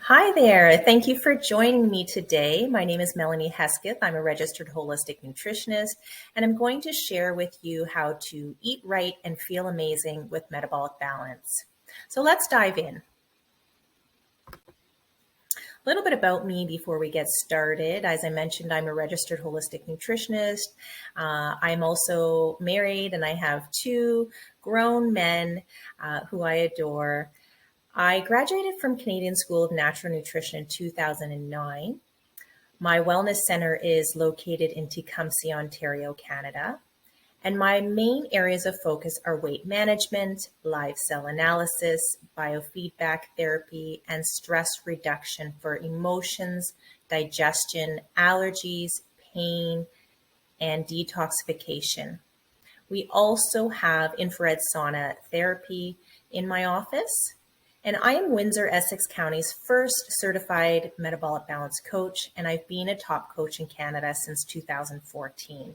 Hi there. Thank you for joining me today. My name is Melanie Hesketh. I'm a registered holistic nutritionist, and I'm going to share with you how to eat right and feel amazing with metabolic balance. So let's dive in. A little bit about me before we get started. As I mentioned, I'm a registered holistic nutritionist. I'm also married, and I have two grown men who I adore. I graduated from Canadian School of Natural Nutrition in 2009. My wellness center is located in Tecumseh, Ontario, Canada. And my main areas of focus are weight management, live cell analysis, biofeedback therapy, and stress reduction for emotions, digestion, allergies, pain, and detoxification. We also have infrared sauna therapy in my office. And I am Windsor, Essex County's first certified metabolic balance coach, and I've been a top coach in Canada since 2014.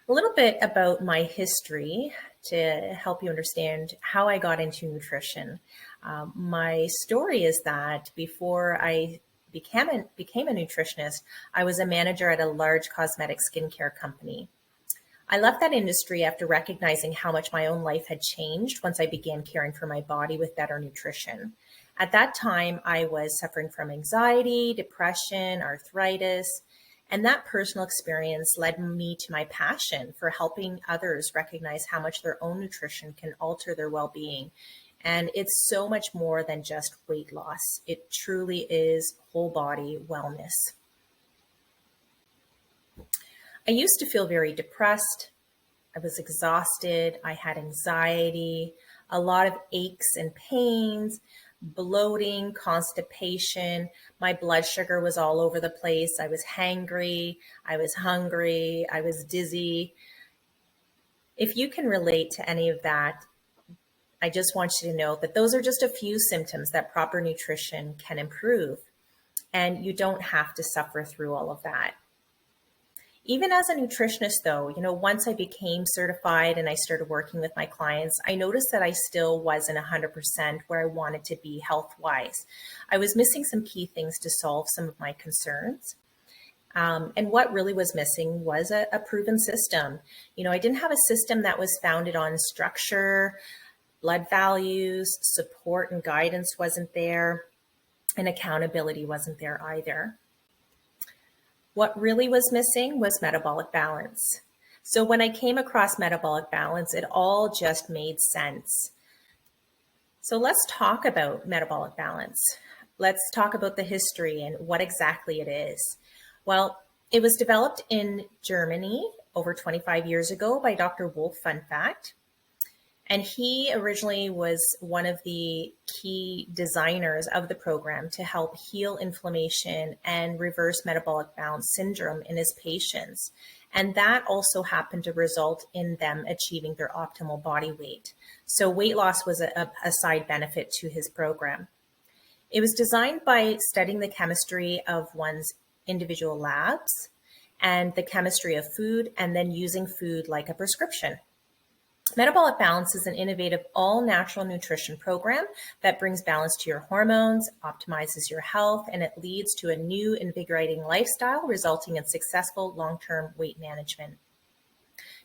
A little bit about my history to help you understand how I got into nutrition. My story is that before I became a nutritionist, I was a manager at a large cosmetic skincare company. I left that industry after recognizing how much my own life had changed once I began caring for my body with better nutrition. At that time, I was suffering from anxiety, depression, arthritis, and that personal experience led me to my passion for helping others recognize how much their own nutrition can alter their well-being. And it's so much more than just weight loss. It truly is whole body wellness. I used to feel very depressed. I was exhausted. I had anxiety, a lot of aches and pains, bloating, constipation. My blood sugar was all over the place. I was hangry. I was hungry. I was dizzy. If you can relate to any of that, I just want you to know that those are just a few symptoms that proper nutrition can improve. And you don't have to suffer through all of that. Even as a nutritionist though, once I became certified and I started working with my clients, I noticed that I still wasn't 100% where I wanted to be health-wise. I was missing some key things to solve some of my concerns. And what really was missing was a proven system. I didn't have a system that was founded on structure, blood values, support and guidance wasn't there, and accountability wasn't there either. What really was missing was metabolic balance. So when I came across metabolic balance, it all just made sense. So let's talk about metabolic balance. Let's talk about the history and what exactly it is. Well, it was developed in Germany over 25 years ago by Dr. Wolf, fun fact. And he originally was one of the key designers of the program to help heal inflammation and reverse metabolic balance syndrome in his patients. And that also happened to result in them achieving their optimal body weight. So weight loss was a side benefit to his program. It was designed by studying the chemistry of one's individual labs and the chemistry of food, and then using food like a prescription. Metabolic Balance is an innovative all-natural nutrition program that brings balance to your hormones, optimizes your health, and it leads to a new invigorating lifestyle, resulting in successful long-term weight management.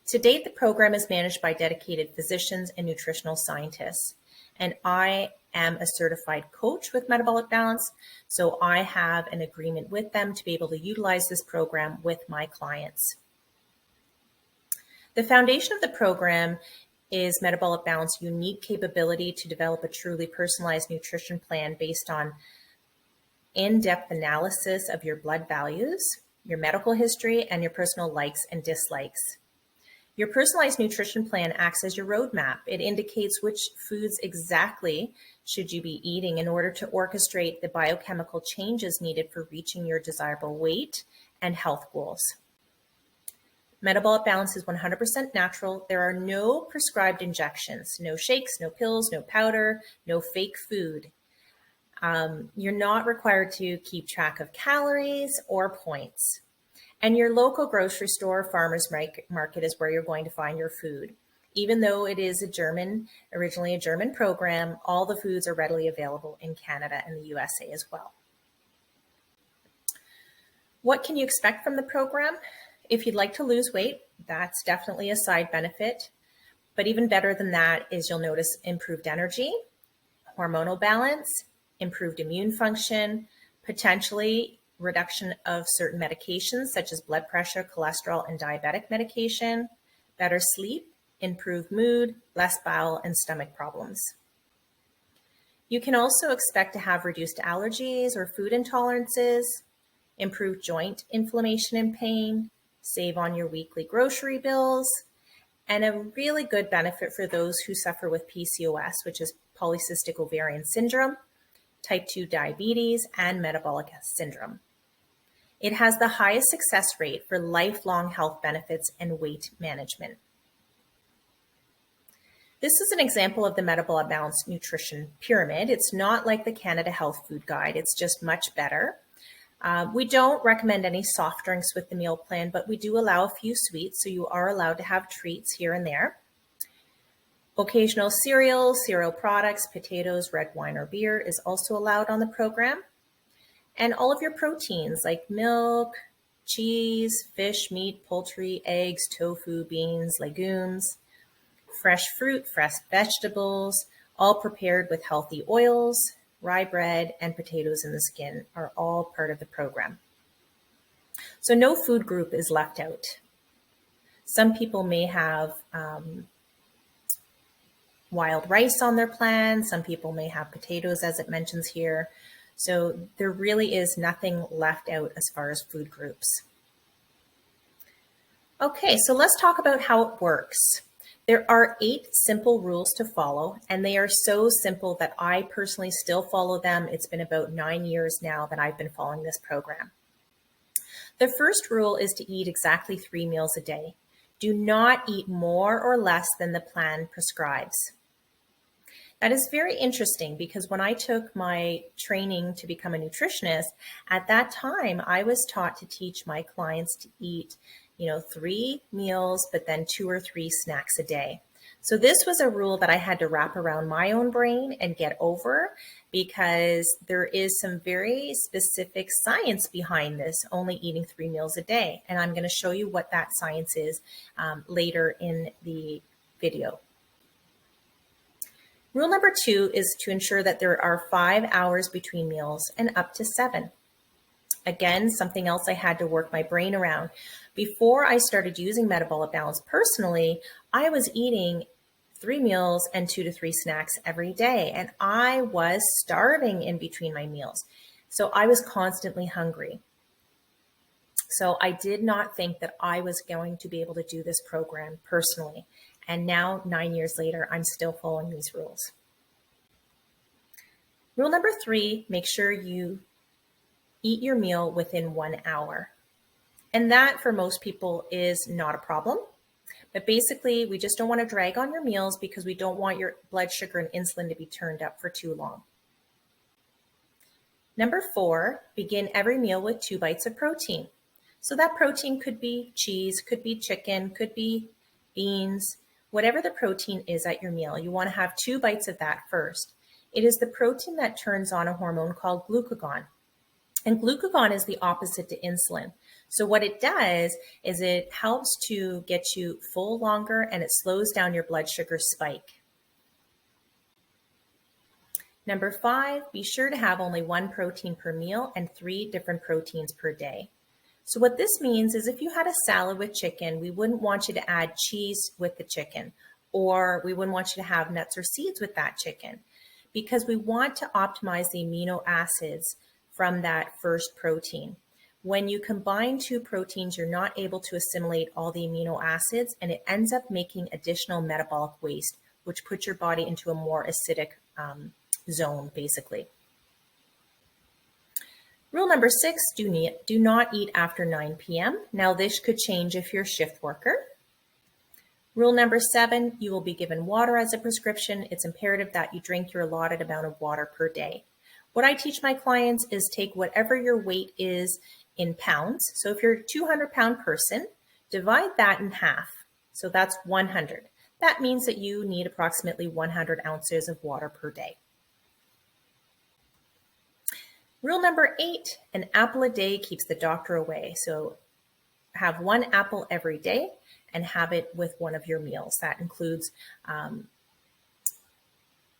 To date, the program is managed by dedicated physicians and nutritional scientists. And I am a certified coach with Metabolic Balance, so I have an agreement with them to be able to utilize this program with my clients. The foundation of the program is Metabolic Balance's unique capability to develop a truly personalized nutrition plan based on in-depth analysis of your blood values, your medical history, and your personal likes and dislikes. Your personalized nutrition plan acts as your roadmap. It indicates which foods exactly should you be eating in order to orchestrate the biochemical changes needed for reaching your desirable weight and health goals. Metabolic Balance is 100% natural. There are no prescribed injections, no shakes, no pills, no powder, no fake food. You're not required to keep track of calories or points. And your local grocery store, farmer's market is where you're going to find your food. Even though it is originally a German program, all the foods are readily available in Canada and the USA as well. What can you expect from the program? If you'd like to lose weight, that's definitely a side benefit. But even better than that is you'll notice improved energy, hormonal balance, improved immune function, potentially reduction of certain medications such as blood pressure, cholesterol, and diabetic medication, better sleep, improved mood, less bowel and stomach problems. You can also expect to have reduced allergies or food intolerances, improved joint inflammation and pain, save on your weekly grocery bills, and a really good benefit for those who suffer with PCOS, which is polycystic ovarian syndrome, type 2 diabetes, and metabolic syndrome. It has the highest success rate for lifelong health benefits and weight management. This is an example of the Metabolic Balanced Nutrition Pyramid. It's not like the Canada Health Food Guide. It's just much better. We don't recommend any soft drinks with the meal plan, but we do allow a few sweets, so you are allowed to have treats here and there. Occasional cereals, cereal products, potatoes, red wine, or beer is also allowed on the program. And all of your proteins like milk, cheese, fish, meat, poultry, eggs, tofu, beans, legumes, fresh fruit, fresh vegetables, all prepared with healthy oils, rye bread, and potatoes in the skin are all part of the program. So no food group is left out. Some people may have wild rice on their plan. Some people may have potatoes, as it mentions here. So there really is nothing left out as far as food groups. Okay, so let's talk about how it works. There are 8 simple rules to follow, and they are so simple that I personally still follow them. It's been about 9 years now that I've been following this program. The first rule is to eat exactly 3 meals a day. Do not eat more or less than the plan prescribes. That is very interesting because when I took my training to become a nutritionist, at that time I was taught to teach my clients to eat 3 meals, but then 2 or 3 snacks a day. So this was a rule that I had to wrap around my own brain and get over because there is some very specific science behind this, only eating 3 meals a day. And I'm going to show you what that science is later in the video. Rule number 2 is to ensure that there are 5 hours between meals and up to 7. Again, something else I had to work my brain around. Before I started using Metabolic Balance personally, I was eating 3 meals and 2 to 3 snacks every day, and I was starving in between my meals. So I was constantly hungry. So I did not think that I was going to be able to do this program personally. And now, 9 years later, I'm still following these rules. Rule number 3, make sure you eat your meal within 1 hour. And that for most people is not a problem. But basically, we just don't want to drag on your meals because we don't want your blood sugar and insulin to be turned up for too long. Number 4, begin every meal with 2 bites of protein. So that protein could be cheese, could be chicken, could be beans, whatever the protein is at your meal. You want to have 2 bites of that first. It is the protein that turns on a hormone called glucagon. And glucagon is the opposite to insulin. So what it does is it helps to get you full longer and it slows down your blood sugar spike. Number 5, be sure to have only 1 protein per meal and 3 different proteins per day. So what this means is if you had a salad with chicken, we wouldn't want you to add cheese with the chicken, or we wouldn't want you to have nuts or seeds with that chicken, because we want to optimize the amino acids from that first protein. When you combine 2 proteins, you're not able to assimilate all the amino acids, and it ends up making additional metabolic waste, which puts your body into a more acidic zone, basically. Rule number 6, do not eat after 9 p.m. Now, this could change if you're a shift worker. Rule number 7, you will be given water as a prescription. It's imperative that you drink your allotted amount of water per day. What I teach my clients is take whatever your weight is in pounds. So if you're a 200-pound person, divide that in half. So that's 100. that means that you need approximately 100 ounces of water per day. Rule number 8, an apple a day keeps the doctor away. So have one apple every day and have it with one of your meals. That includes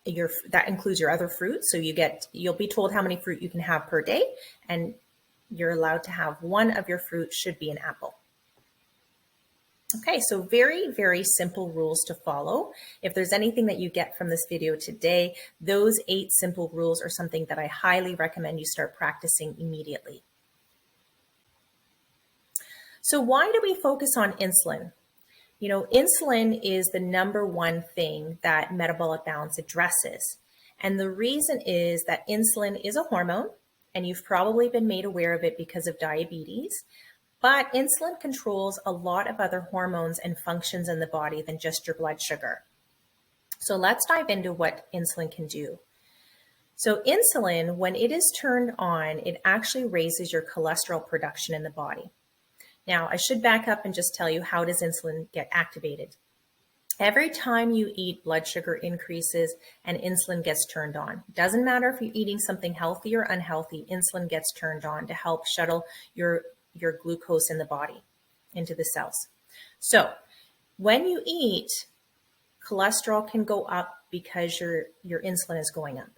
your other fruits. So you'll be told how many fruit you can have per day, and you're allowed to have one of your fruit should be an apple. Okay, so very, very simple rules to follow. If there's anything that you get from this video today, those 8 simple rules are something that I highly recommend you start practicing immediately. So why do we focus on insulin? You know, insulin is the number one thing that metabolic balance addresses. And the reason is that insulin is a hormone, and you've probably been made aware of it because of diabetes. But insulin controls a lot of other hormones and functions in the body than just your blood sugar. So let's dive into what insulin can do. So insulin, when it is turned on, it actually raises your cholesterol production in the body. Now, I should back up and just tell you, how does insulin get activated? Every time you eat, blood sugar increases and insulin gets turned on. Doesn't matter if you're eating something healthy or unhealthy, insulin gets turned on to help shuttle your glucose in the body into the cells. So when you eat, cholesterol can go up because your insulin is going up.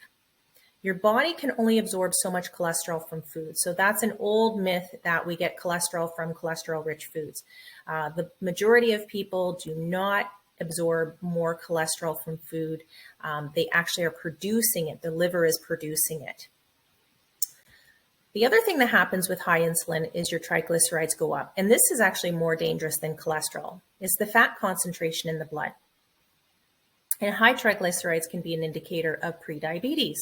Your body can only absorb so much cholesterol from food. So that's an old myth that we get cholesterol from cholesterol-rich foods. The majority of people do not absorb more cholesterol from food. They actually are producing it. The liver is producing it. The other thing that happens with high insulin is your triglycerides go up. And this is actually more dangerous than cholesterol. It's the fat concentration in the blood. And high triglycerides can be an indicator of prediabetes.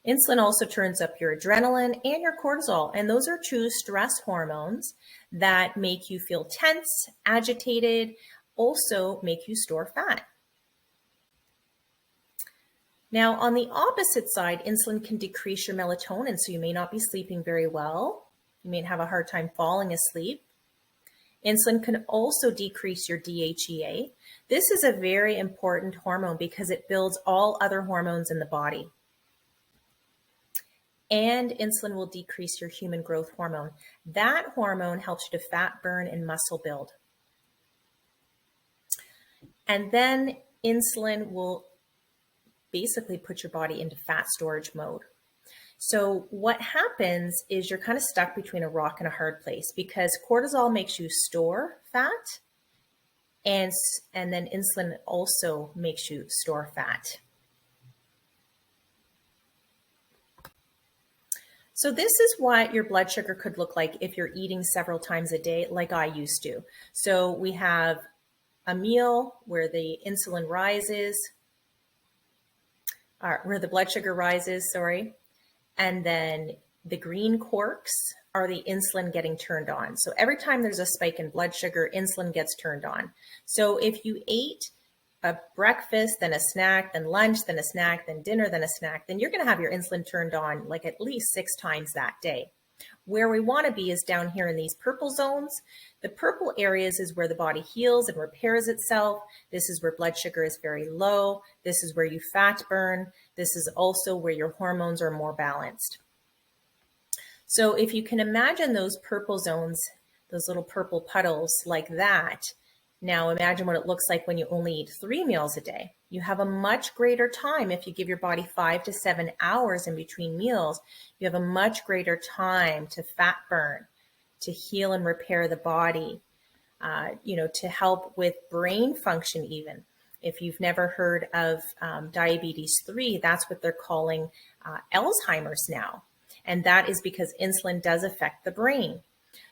Insulin also turns up your adrenaline and your cortisol, and those are two stress hormones that make you feel tense, agitated, also make you store fat. Now, on the opposite side, insulin can decrease your melatonin, so you may not be sleeping very well. You may have a hard time falling asleep. Insulin can also decrease your DHEA. This is a very important hormone because it builds all other hormones in the body. And insulin will decrease your human growth hormone. That hormone helps you to fat burn and muscle build. And then insulin will basically put your body into fat storage mode. So what happens is you're kind of stuck between a rock and a hard place because cortisol makes you store fat, and then insulin also makes you store fat. So this is what your blood sugar could look like if you're eating several times a day, like I used to. So we have a meal where the insulin rises, where the blood sugar rises, sorry. And then the green quarks are the insulin getting turned on. So every time there's a spike in blood sugar, insulin gets turned on. So if you ate a breakfast, then a snack, then lunch, then a snack, then dinner, then a snack, then you're going to have your insulin turned on like at least 6 times that day. Where we want to be is down here in these purple zones. The purple areas is where the body heals and repairs itself. This is where blood sugar is very low. This is where you fat burn. This is also where your hormones are more balanced. So if you can imagine those purple zones, those little purple puddles like that, now imagine what it looks like when you only eat 3 meals a day. You have a much greater time if you give your body 5 to 7 hours in between meals. You have a much greater time to fat burn, to heal and repair the body, to help with brain function even. If you've never heard of diabetes 3, that's what they're calling Alzheimer's now. And that is because insulin does affect the brain.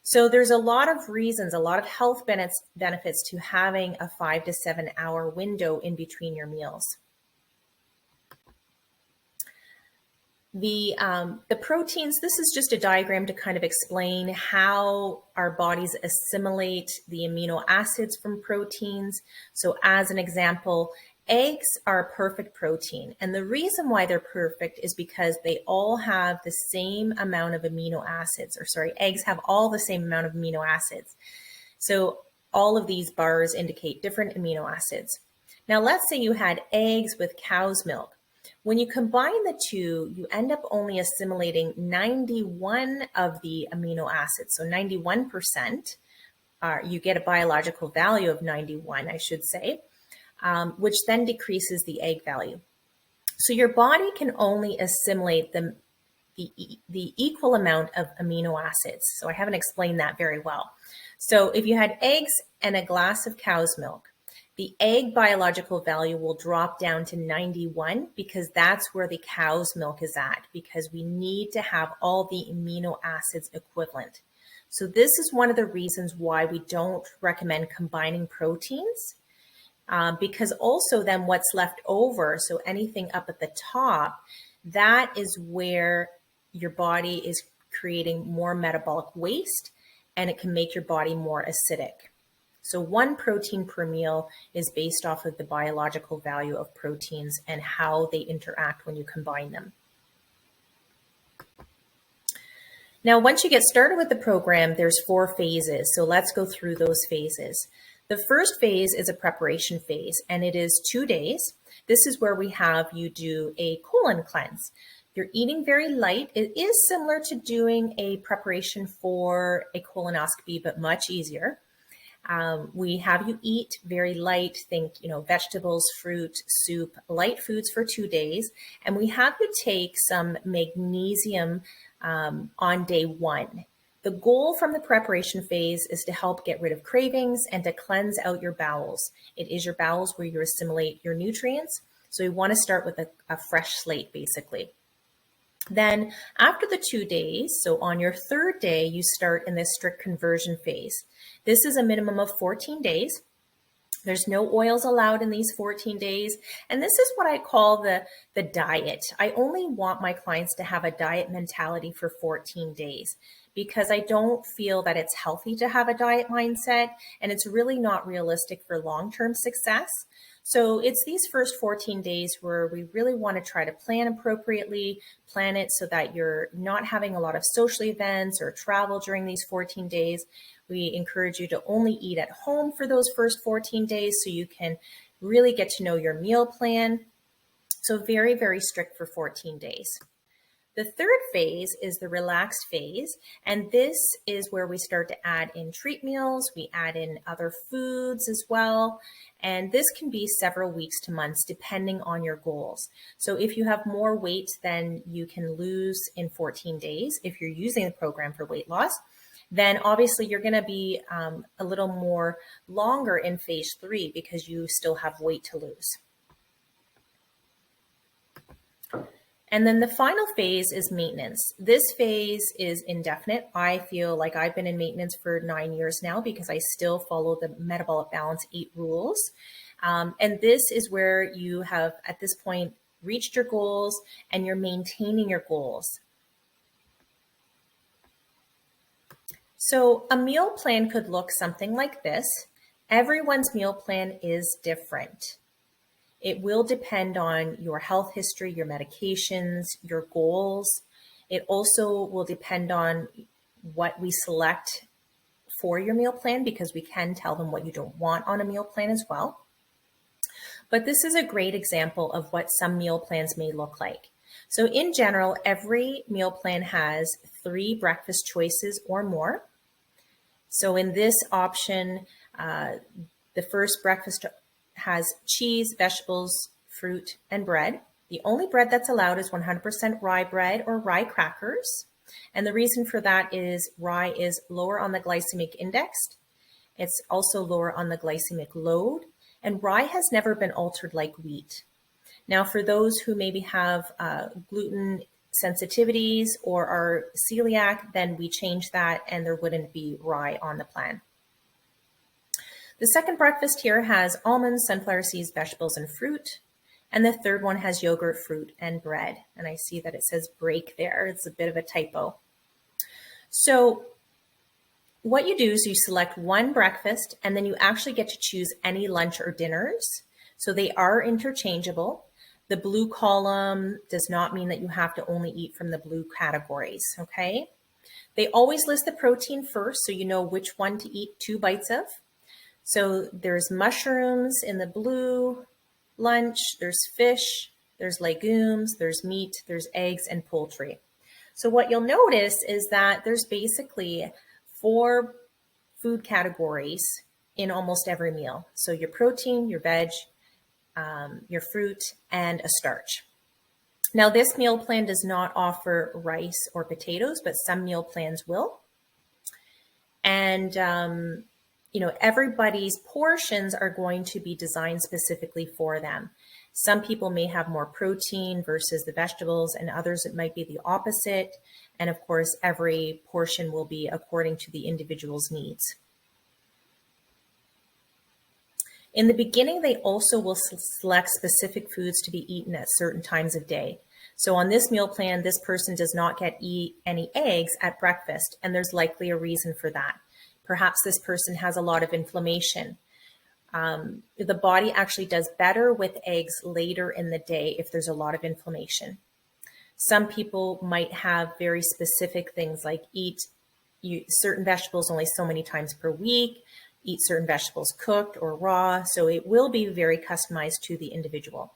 So there's a lot of reasons, a lot of health benefits to having a 5 to 7 hour window in between your meals. The proteins, this is just a diagram to kind of explain how our bodies assimilate the amino acids from proteins. So as an example, eggs are a perfect protein. And the reason why they're perfect is because they all have the same amount of amino acids, eggs have all the same amount of amino acids. So all of these bars indicate different amino acids. Now, let's say you had eggs with cow's milk. When you combine the two, you end up only assimilating 91 of the amino acids. So 91%, you get a biological value of 91, I should say, which then decreases the egg value. So your body can only assimilate the equal amount of amino acids. So I haven't explained that very well. So if you had eggs and a glass of cow's milk, the egg biological value will drop down to 91 because that's where the cow's milk is at, because we need to have all the amino acids equivalent. So this is one of the reasons why we don't recommend combining proteins, because also then what's left over, so anything up at the top, that is where your body is creating more metabolic waste, and it can make your body more acidic. So 1 protein per meal is based off of the biological value of proteins and how they interact when you combine them. Now, once you get started with the program, there's 4 phases. So let's go through those phases. The first phase is a preparation phase, and it is 2 days. This is where we have you do a colon cleanse. You're eating very light. It is similar to doing a preparation for a colonoscopy, but much easier. We have you eat very light, think, vegetables, fruit, soup, light foods for 2 days. And we have you take some magnesium on day 1. The goal from the preparation phase is to help get rid of cravings and to cleanse out your bowels. It is your bowels where you assimilate your nutrients. So you want to start with a fresh slate, basically. Then after the 2 days, so on your 3rd day, you start in this strict conversion phase. This is a minimum of 14 days. There's no oils allowed in these 14 days. And this is what I call the diet. I only want my clients to have a diet mentality for 14 days because I don't feel that it's healthy to have a diet mindset, and it's really not realistic for long-term success. So it's these first 14 days where we really want to try to plan appropriately, plan it so that you're not having a lot of social events or travel during these 14 days. We encourage you to only eat at home for those first 14 days so you can really get to know your meal plan. So very, very strict for 14 days. The 3rd phase is the relaxed phase, and this is where we start to add in treat meals. We add in other foods as well, and this can be several weeks to months depending on your goals. So if you have more weight than you can lose in 14 days, if you're using the program for weight loss, then obviously you're going to be a little more longer in phase 3 because you still have weight to lose. And then the final phase is maintenance. This phase is indefinite. I feel like I've been in maintenance for 9 years now because I still follow the Metabolic Balance 8 rules. And this is where you have, at this point, reached your goals and you're maintaining your goals. So a meal plan could look something like this. Everyone's meal plan is different. It will depend on your health history, your medications, your goals. It also will depend on what we select for your meal plan because we can tell them what you don't want on a meal plan as well. But this is a great example of what some meal plans may look like. So in general, every meal plan has 3 breakfast choices or more. So in this option, the first breakfast has cheese, vegetables, fruit, and bread. The only bread that's allowed is 100% rye bread or rye crackers. And the reason for that is rye is lower on the glycemic index. It's also lower on the glycemic load. And rye has never been altered like wheat. Now, for those who maybe have gluten sensitivities or are celiac, then we change that and there wouldn't be rye on the plan. The second breakfast here has almonds, sunflower seeds, vegetables, and fruit. And the third one has yogurt, fruit, and bread. And I see that it says break there. It's a bit of a typo. So what you do is you select one breakfast and then you actually get to choose any lunch or dinners. So they are interchangeable. The blue column does not mean that you have to only eat from the blue categories, okay? They always list the protein first so you know which one to eat 2 bites of. So there's mushrooms in the blue lunch, there's fish, there's legumes, there's meat, there's eggs, and poultry. So what you'll notice is that there's basically 4 food categories in almost every meal. So your protein, your veg, your fruit, and a starch. Now, this meal plan does not offer rice or potatoes, but some meal plans will. And, everybody's portions are going to be designed specifically for them. Some people may have more protein versus the vegetables, and others it might be the opposite. And of course, every portion will be according to the individual's needs. In the beginning, they also will select specific foods to be eaten at certain times of day. So on this meal plan, this person does not eat any eggs at breakfast, and there's likely a reason for that. Perhaps this person has a lot of inflammation. The body actually does better with eggs later in the day if there's a lot of inflammation. Some people might have very specific things like eat certain vegetables only so many times per week, eat certain vegetables cooked or raw. So it will be very customized to the individual.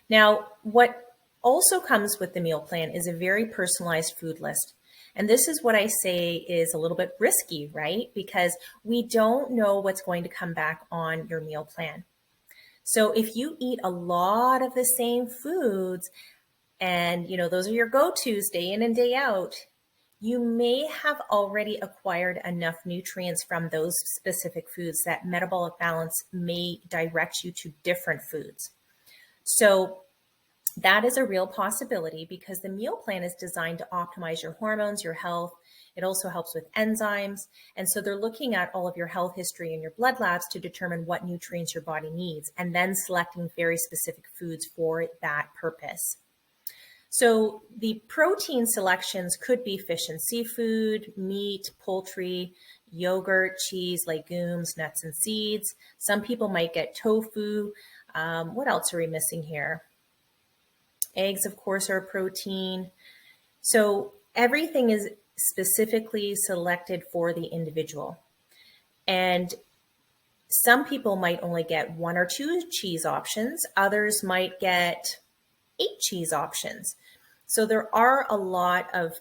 Now, what also comes with the meal plan is a very personalized food list. And this is what I say is a little bit risky, right? Because we don't know what's going to come back on your meal plan. So if you eat a lot of the same foods and, those are your go-tos day in and day out, you may have already acquired enough nutrients from those specific foods that metabolic balance may direct you to different foods. So that is a real possibility because the meal plan is designed to optimize your hormones, your health. It also helps with enzymes. And so they're looking at all of your health history in your blood labs to determine what nutrients your body needs and then selecting very specific foods for that purpose. So the protein selections could be fish and seafood, meat, poultry, yogurt, cheese, legumes, nuts, and seeds. Some people might get tofu. What else are we missing here? Eggs, of course, are a protein. So everything is specifically selected for the individual. And some people might only get 1 or 2 cheese options. Others might get 8 cheese options. So there are a lot of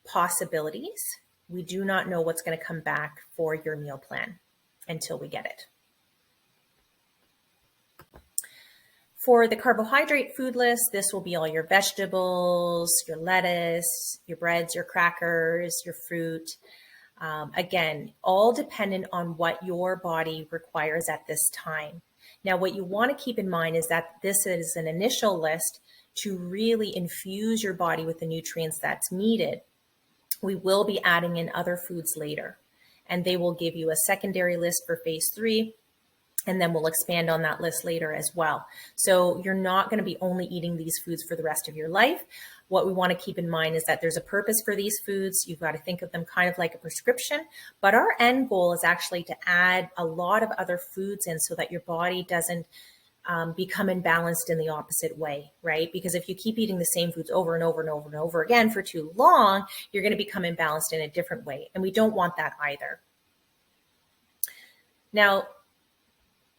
possibilities. We do not know what's going to come back for your meal plan until we get it. For the carbohydrate food list, this will be all your vegetables, your lettuce, your breads, your crackers, your fruit. Again, all dependent on what your body requires at this time. Now, what you want to keep in mind is that this is an initial list to really infuse your body with the nutrients that's needed. We will be adding in other foods later, and they will give you a secondary list for phase 3. And then we'll expand on that list later as well. So you're not going to be only eating these foods for the rest of your life. What we want to keep in mind is that there's a purpose for these foods. You've got to think of them kind of like a prescription. But our end goal is actually to add a lot of other foods in so that your body doesn't become imbalanced in the opposite way, right? Because if you keep eating the same foods over and over and over and over again for too long, you're going to become imbalanced in a different way. And we don't want that either. Now,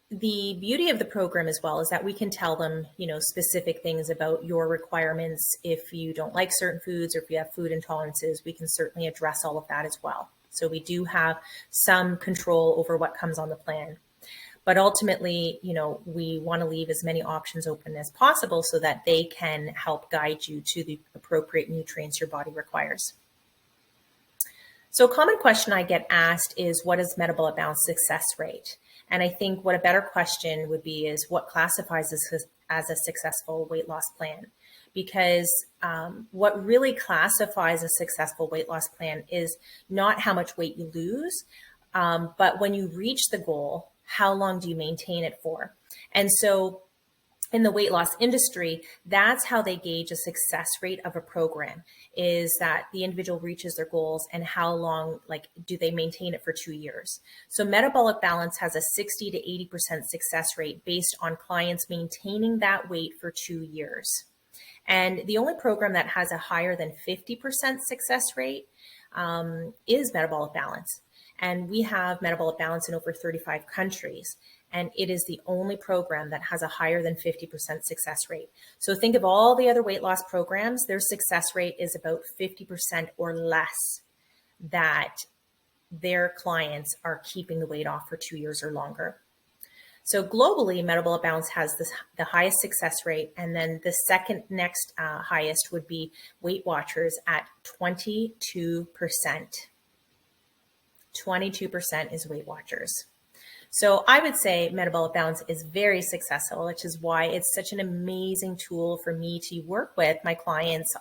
the beauty of the program as well is that we can tell them, specific things about your requirements. If you don't like certain foods or if you have food intolerances, we can certainly address all of that as well. So we do have some control over what comes on the plan. But ultimately, we want to leave as many options open as possible so that they can help guide you to the appropriate nutrients your body requires. So a common question I get asked is, what is metabolic balance success rate? And I think what a better question would be is what classifies as a successful weight loss plan? Because what really classifies a successful weight loss plan is not how much weight you lose, but when you reach the goal, how long do you maintain it for? And so in the weight loss industry, that's how they gauge a success rate of a program, is that the individual reaches their goals and how long, do they maintain it for 2 years? So metabolic balance has a 60 to 80% success rate based on clients maintaining that weight for 2 years. And the only program that has a higher than 50% success rate is metabolic balance. And we have metabolic balance in over 35 countries. And it is the only program that has a higher than 50% success rate. So think of all the other weight loss programs, their success rate is about 50% or less, that their clients are keeping the weight off for 2 years or longer. So globally, Metabolic Balance has the highest success rate. And then the second next highest would be Weight Watchers at 22%. 22% is Weight Watchers. So I would say Metabolic Balance is very successful, which is why it's such an amazing tool for me to work with my clients,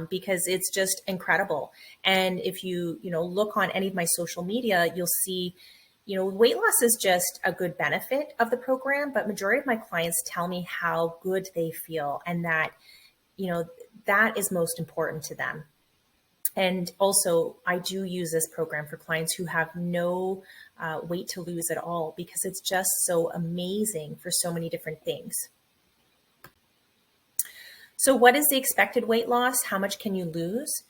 because it's just incredible. And if you look on any of my social media, you'll see, weight loss is just a good benefit of the program, but majority of my clients tell me how good they feel, and that, that is most important to them. And also, I do use this program for clients who have no weight to lose at all, because it's just so amazing for so many different things. So what is the expected weight loss? How much can you lose?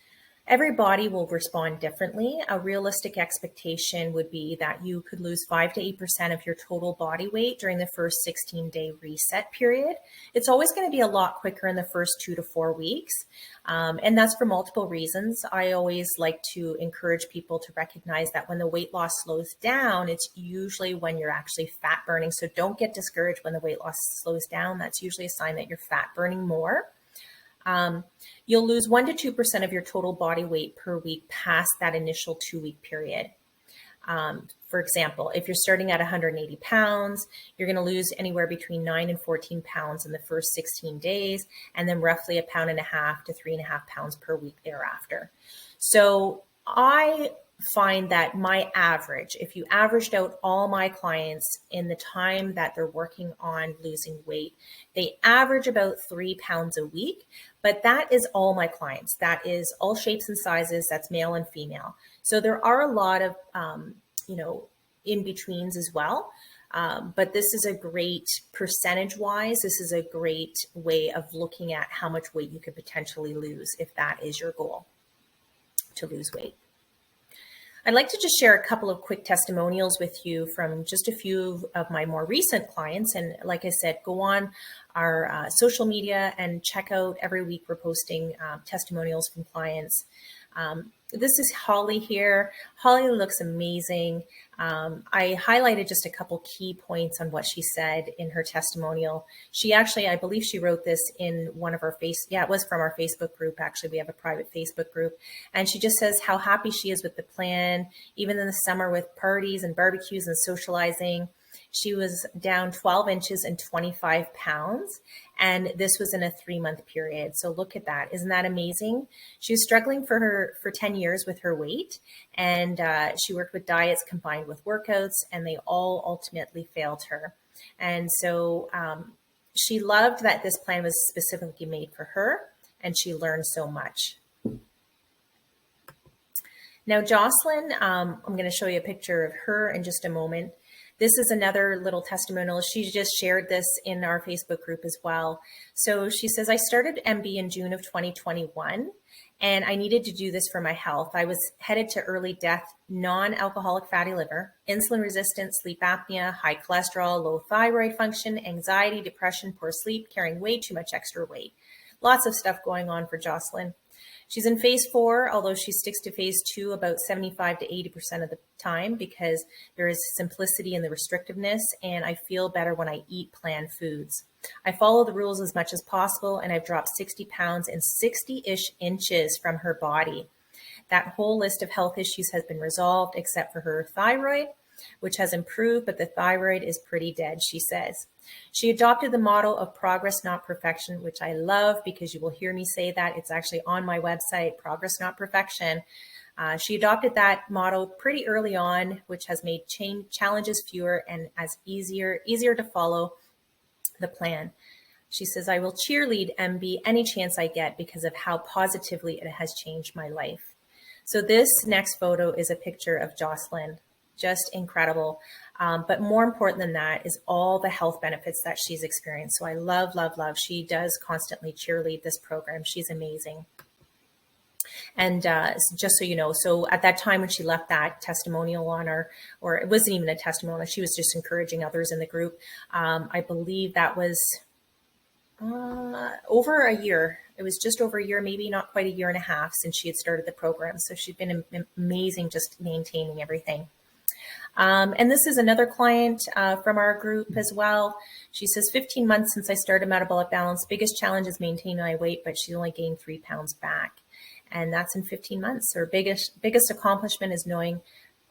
Every body will respond differently. A realistic expectation would be that you could lose 5 to 8% of your total body weight during the first 16-day reset period. It's always going to be a lot quicker in the first 2 to 4 weeks. And that's for multiple reasons. I always like to encourage people to recognize that when the weight loss slows down, it's usually when you're actually fat burning. So don't get discouraged when the weight loss slows down. That's usually a sign that you're fat burning more. You'll lose 1 to 2% of your total body weight per week past that initial 2-week period. For example, if you're starting at 180 pounds, you're going to lose anywhere between 9 and 14 pounds in the first 16 days, and then roughly 1.5 pounds to 3.5 pounds per week thereafter. So I find that my average, if you averaged out all my clients in the time that they're working on losing weight, they average about 3 pounds a week. But that is all my clients. That is all shapes and sizes. That's male and female. So there are a lot of, in-betweens as well. But this is a great percentage-wise. This is a great way of looking at how much weight you could potentially lose if that is your goal, to lose weight. I'd like to just share a couple of quick testimonials with you from just a few of my more recent clients. And like I said, go on our social media and check out every week we're posting testimonials from clients. This is Holly here. Holly looks amazing. I highlighted just a couple key points on what she said in her testimonial. She actually, I believe she wrote this in one of our it was from our Facebook group. Actually, we have a private Facebook group. And she just says how happy she is with the plan, even in the summer with parties and barbecues and socializing. She was down 12 inches and 25 pounds. And this was in a 3-month period. So look at that. Isn't that amazing? She was struggling for 10 years with her weight. And she worked with diets combined with workouts, and they all ultimately failed her. And so she loved that this plan was specifically made for her, and she learned so much. Now, Jocelyn, I'm going to show you a picture of her in just a moment. This is another little testimonial. She just shared this in our Facebook group as well. So she says, I started MB in June of 2021, and I needed to do this for my health. I was headed to early death, non-alcoholic fatty liver, insulin resistant, sleep apnea, high cholesterol, low thyroid function, anxiety, depression, poor sleep, carrying way too much extra weight. Lots of stuff going on for Jocelyn. She's in phase 4, although she sticks to phase 2 about 75 to 80% of the time because there is simplicity in the restrictiveness, and I feel better when I eat planned foods. I follow the rules as much as possible, and I've dropped 60 pounds and 60-ish inches from her body. That whole list of health issues has been resolved except for her thyroid, which has improved, but the thyroid is pretty dead, she says. She adopted the motto of progress, not perfection, which I love because you will hear me say that. It's actually on my website, Progress, Not Perfection. She adopted that motto pretty early on, which has made challenges fewer and as easier to follow the plan. She says, I will cheerlead MB any chance I get because of how positively it has changed my life. So this next photo is a picture of Jocelyn. Just incredible. But more important than that is all the health benefits that she's experienced. So I love, love, love. She does constantly cheerlead this program. She's amazing. And just so you know, so at that time when she left that testimonial on our, or it wasn't even a testimonial, she was just encouraging others in the group. I believe that was over a year. It was just over a year, maybe not quite a year and a half since she had started the program. So she's been amazing just maintaining everything. And this is another client from our group as well. She says, 15 months since I started Metabolic Balance. Biggest challenge is maintaining my weight, but she only gained 3 pounds back. And that's in 15 months. Her biggest accomplishment is knowing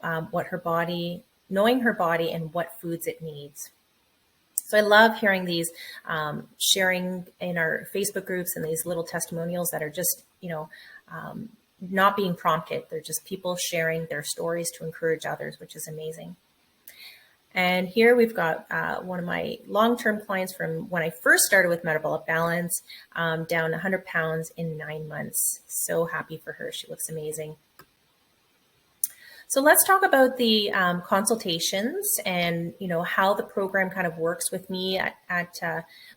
her body and what foods it needs. So I love hearing these sharing in our Facebook groups and these little testimonials that are just, not being prompted. They're just people sharing their stories to encourage others, which is amazing. And here we've got one of my long-term clients from when I first started with Metabolic Balance, down 100 pounds in 9 months. So happy for her. She looks amazing. So let's talk about the consultations and, how the program kind of works with me at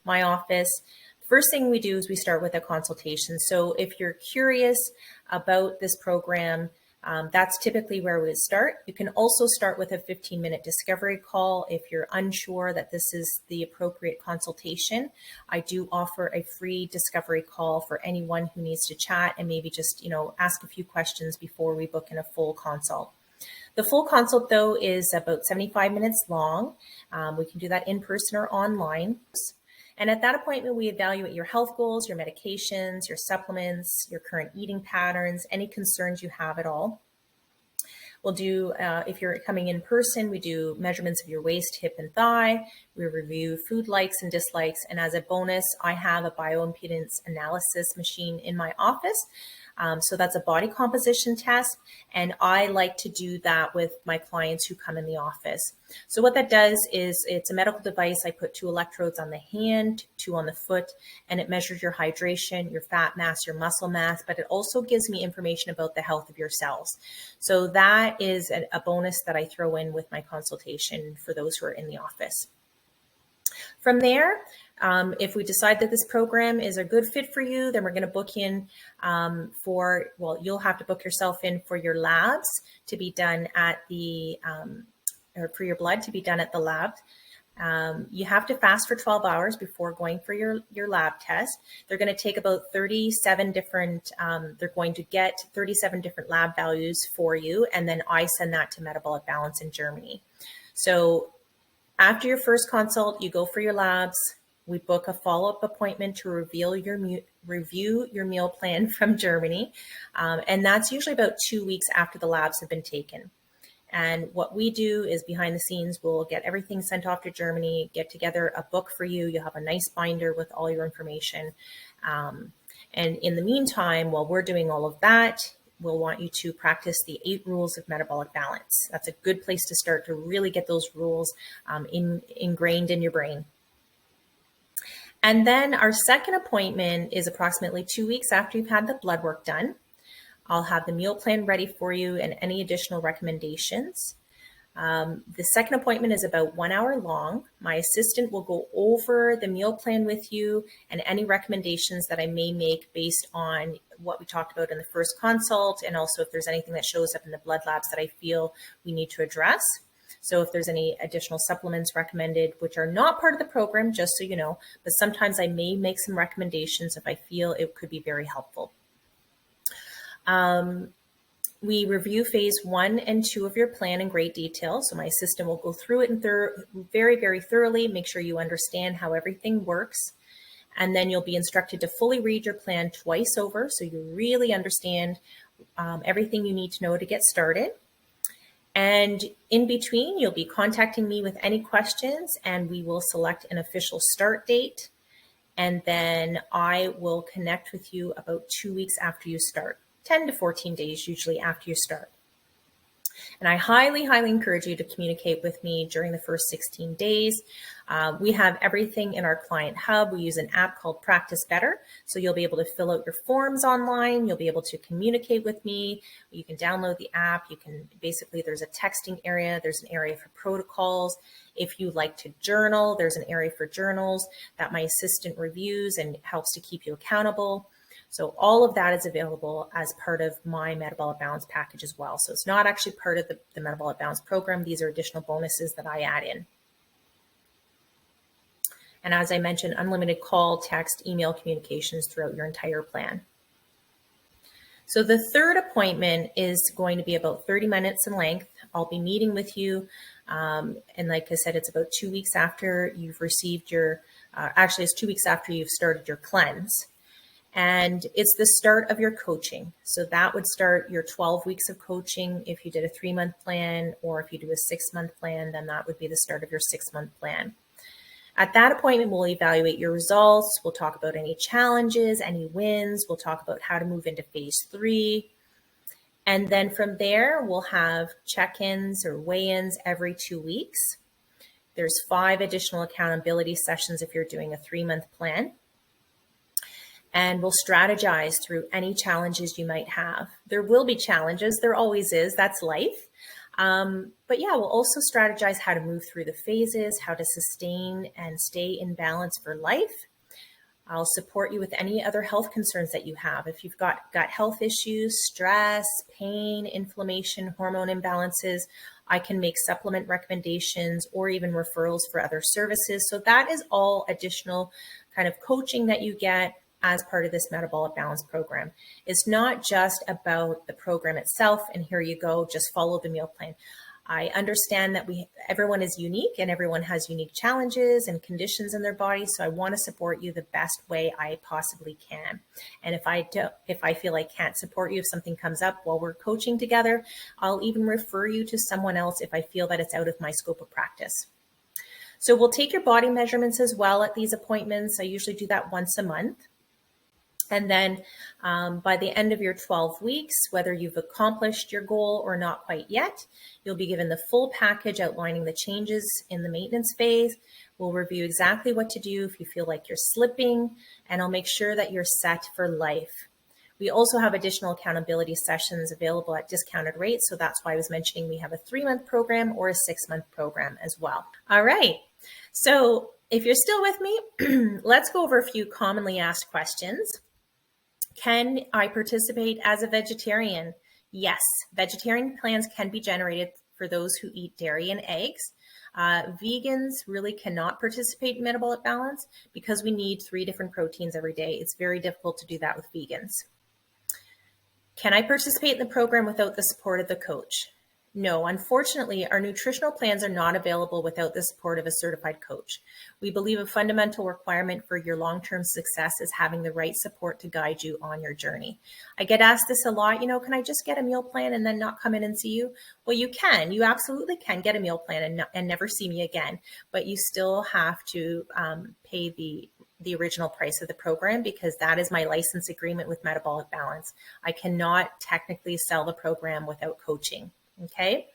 my office. First thing we do is we start with a consultation. So if you're curious about this program, that's typically where we would start. You can also start with a 15-minute discovery call if you're unsure that this is the appropriate consultation. I do offer a free discovery call for anyone who needs to chat and maybe just, ask a few questions before we book in a full consult. The full consult, though, is about 75 minutes long. We can do that in person or online. And at that appointment, we evaluate your health goals, your medications, your supplements, your current eating patterns, any concerns you have at all. We'll do, if you're coming in person, we do measurements of your waist, hip, and thigh. We review food likes and dislikes. And as a bonus, I have a bioimpedance analysis machine in my office. So that's a body composition test. And I like to do that with my clients who come in the office. So what that does is it's a medical device. I put 2 electrodes on the hand, 2 on the foot, and it measures your hydration, your fat mass, your muscle mass, but it also gives me information about the health of your cells. So that is a bonus that I throw in with my consultation for those who are in the office. From there, if we decide that this program is a good fit for you, then we're going to book in you'll have to book yourself in for your labs to be done at the, or for your blood to be done at the lab. You have to fast for 12 hours before going for your lab test. They're going to take about 37 different, they're going to get 37 different lab values for you. And then I send that to Metabolic Balance in Germany. So after your first consult, you go for your labs. We book a follow-up appointment to review your meal plan from Germany. And that's usually about 2 weeks after the labs have been taken. And what we do is behind the scenes, we'll get everything sent off to Germany, get together a book for you. You'll have a nice binder with all your information. And in the meantime, while we're doing all of that, we'll want you to practice the 8 rules of metabolic balance. That's a good place to start to really get those rules ingrained in your brain. And then our second appointment is approximately 2 weeks after you've had the blood work done. I'll have the meal plan ready for you and any additional recommendations. The second appointment is about 1 hour long. My assistant will go over the meal plan with you and any recommendations that I may make based on what we talked about in the first consult, and also if there's anything that shows up in the blood labs that I feel we need to address. So if there's any additional supplements recommended, which are not part of the program, just so you know, but sometimes I may make some recommendations if I feel it could be very helpful. We review phase 1 and 2 of your plan in great detail. So my assistant will go through it very, very thoroughly, make sure you understand how everything works. And then you'll be instructed to fully read your plan twice over, so you really understand everything you need to know to get started. And in between, you'll be contacting me with any questions, and we will select an official start date. And then I will connect with you about 2 weeks after you start, 10 to 14 days usually after you start. And I highly, highly encourage you to communicate with me during the first 16 days. We have everything in our client hub. We use an app called Practice Better. So you'll be able to fill out your forms online. You'll be able to communicate with me. You can download the app. You can basically, there's a texting area. There's an area for protocols. If you like to journal, there's an area for journals that my assistant reviews and helps to keep you accountable. So all of that is available as part of my Metabolic Balance package as well. So it's not actually part of the Metabolic Balance program. These are additional bonuses that I add in. And as I mentioned, unlimited call, text, email communications throughout your entire plan. So the third appointment is going to be about 30 minutes in length. I'll be meeting with you. And like I said, it's about 2 weeks after you've received your, actually it's 2 weeks after you've started your cleanse. And it's the start of your coaching. So that would start your 12 weeks of coaching. If you did a 3-month plan, or if you do a 6-month plan, then that would be the start of your 6-month plan. At that appointment, we'll evaluate your results. We'll talk about any challenges, any wins. We'll talk about how to move into phase 3. And then from there, we'll have check-ins or weigh-ins every 2 weeks. There's 5 additional accountability sessions if you're doing a 3-month plan. And we'll strategize through any challenges you might have. There will be challenges. There always is. That's life. But yeah, we'll also strategize how to move through the phases, how to sustain and stay in balance for life. I'll support you with any other health concerns that you have. If you've got gut health issues, stress, pain, inflammation, hormone imbalances, I can make supplement recommendations or even referrals for other services. So that is all additional kind of coaching that you get as part of this Metabolic Balance program. It's not just about the program itself and here you go, just follow the meal plan. I understand that everyone is unique and everyone has unique challenges and conditions in their body. So I want to support you the best way I possibly can. And if I feel I can't support you, if something comes up while we're coaching together, I'll even refer you to someone else if I feel that it's out of my scope of practice. So we'll take your body measurements as well at these appointments. I usually do that once a month. And then by the end of your 12 weeks, whether you've accomplished your goal or not quite yet, you'll be given the full package outlining the changes in the maintenance phase. We'll review exactly what to do if you feel like you're slipping, and I'll make sure that you're set for life. We also have additional accountability sessions available at discounted rates. So that's why I was mentioning we have a 3-month program or a 6-month program as well. All right. So if you're still with me, let's go over a few commonly asked questions. Can I participate as a vegetarian? Yes, vegetarian plans can be generated for those who eat dairy and eggs. Vegans really cannot participate in Metabolic Balance because we need 3 different proteins every day. It's very difficult to do that with vegans. Can I participate in the program without the support of the coach? No, unfortunately, our nutritional plans are not available without the support of a certified coach. We believe a fundamental requirement for your long-term success is having the right support to guide you on your journey. I get asked this a lot, can I just get a meal plan and then not come in and see you? Well, you can. You absolutely can get a meal plan and never see me again, but you still have to pay the original price of the program because that is my license agreement with Metabolic Balance. I cannot technically sell the program without coaching. Okay.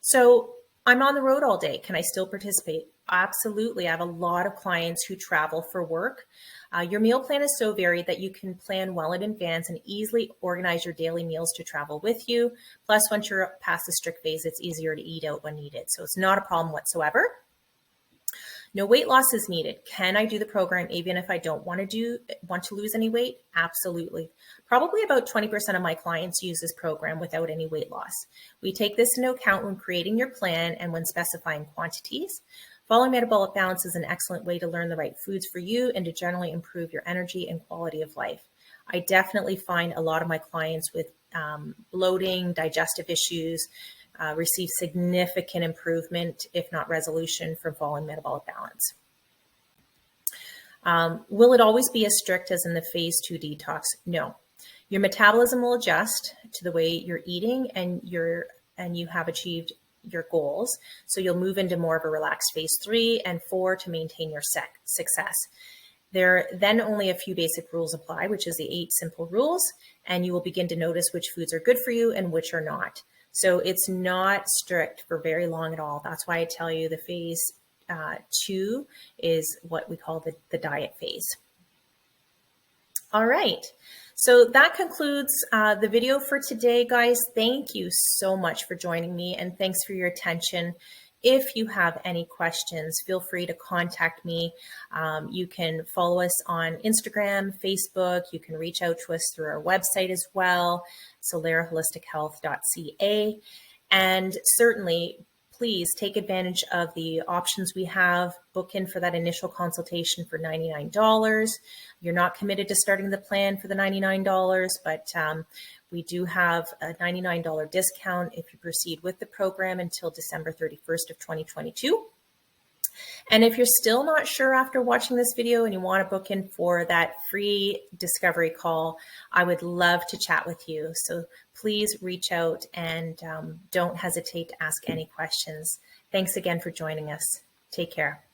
So I'm on the road all day. Can I still participate? Absolutely. I have a lot of clients who travel for work. Your meal plan is so varied that you can plan well in advance and easily organize your daily meals to travel with you. Plus, once you're past the strict phase, it's easier to eat out when needed. So it's not a problem whatsoever. No weight loss is needed. Can I do the program even if I don't want to lose any weight? Absolutely. Probably about 20% of my clients use this program without any weight loss. We take this into account when creating your plan and when specifying quantities. Following Metabolic Balance is an excellent way to learn the right foods for you and to generally improve your energy and quality of life. I definitely find a lot of my clients with bloating, digestive issues, receive significant improvement, if not resolution, from following Metabolic Balance. Will it always be as strict as in the phase 2 detox? No. Your metabolism will adjust to the way you're eating and you have achieved your goals. So you'll move into more of a relaxed phase 3 and 4 to maintain your success. There are then only a few basic rules apply, which is the 8 simple rules, and you will begin to notice which foods are good for you and which are not. So it's not strict for very long at all. That's why I tell you the phase 2 is what we call the diet phase. All right. So that concludes the video for today, guys. Thank you so much for joining me and thanks for your attention. if you have any questions, feel free to contact me. You can follow us on Instagram, Facebook. You can reach out to us through our website as well, solaraholistichealth.ca. And certainly, please take advantage of the options we have. Book in for that initial consultation for $99. You're not committed to starting the plan for the $99, but we do have a $99 discount if you proceed with the program until December 31st of 2022. And if you're still not sure after watching this video and you want to book in for that free discovery call, I would love to chat with you. So please reach out and don't hesitate to ask any questions. Thanks again for joining us. Take care.